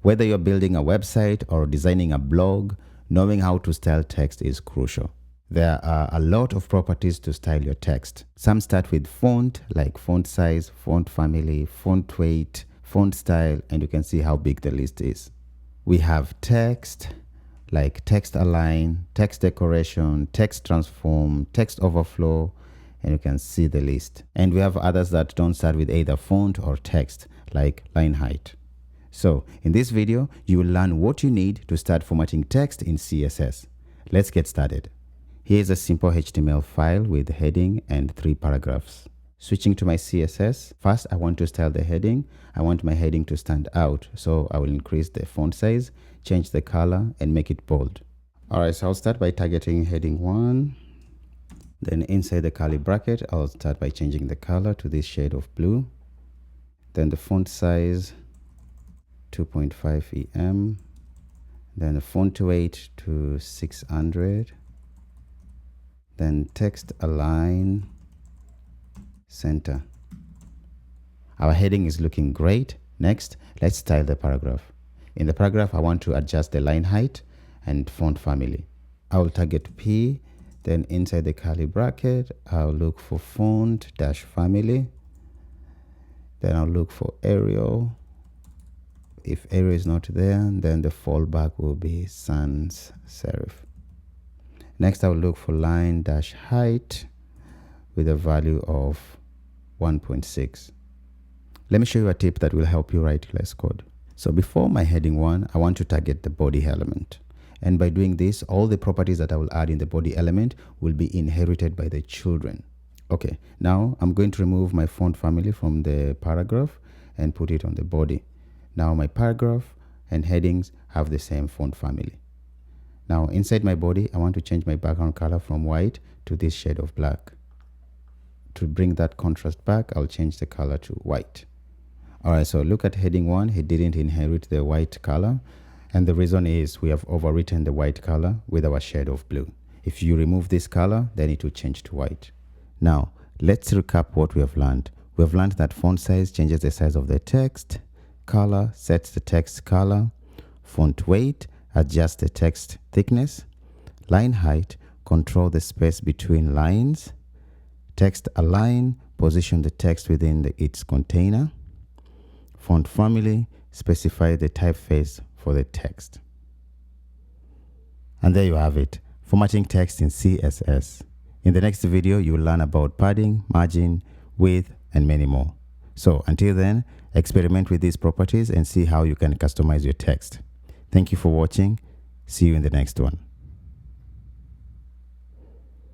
Whether you're building a website or designing a blog, knowing how to style text is crucial. There are a lot of properties to style your text. Some start with font, like font size, font family, font weight, font style, and you can see how big the list is. We have text, like text align, text decoration, text transform, text overflow, and you can see the list. And we have others that don't start with either font or text, like line height. So in this video, you will learn what you need to start formatting text in CSS. Let's get started. Here's a simple HTML file with heading and 3 paragraphs. Switching to my CSS, first I want to style the heading. I want my heading to stand out, so I will increase the font size, change the color, and make it bold. Alright, so I'll start by targeting heading 1. Then inside the curly bracket, I'll start by changing the color to this shade of blue. Then the font size, 2.5 EM. Then the font weight to 600. Then text align, center. Our heading is looking great. Next, let's style the paragraph. In the paragraph, I want to adjust the line height and font family. I will target P. Then inside the curly bracket, I'll look for font dash family. Then I'll look for Arial. If Arial is not there, then the fallback will be sans serif. Next, I'll look for line dash height with a value of 1.6. Let me show you a tip that will help you write less code. So before my heading 1, I want to target the body element. And by doing this, all the properties that I will add in the body element will be inherited by the children. Okay, now I'm going to remove my font family from the paragraph and put it on the body. Now my paragraph and headings have the same font family. Now inside my body, I want to change my background color from white to this shade of black. To bring that contrast back, I'll change the color to white. Alright, so look at heading 1, it didn't inherit the white color. And the reason is we have overwritten the white color with our shade of blue. If you remove this color, then it will change to white. Now, let's recap what we have learned. We have learned that font size changes the size of the text, color sets the text color, font weight adjusts the text thickness, line height control the space between lines, text align position the text within its container, font family specify the typeface for the text. And there you have it, formatting text in CSS. In the next video, you will learn about padding, margin, width, and many more. So until then, experiment with these properties and see how you can customize your text. Thank you for watching. See you in the next one.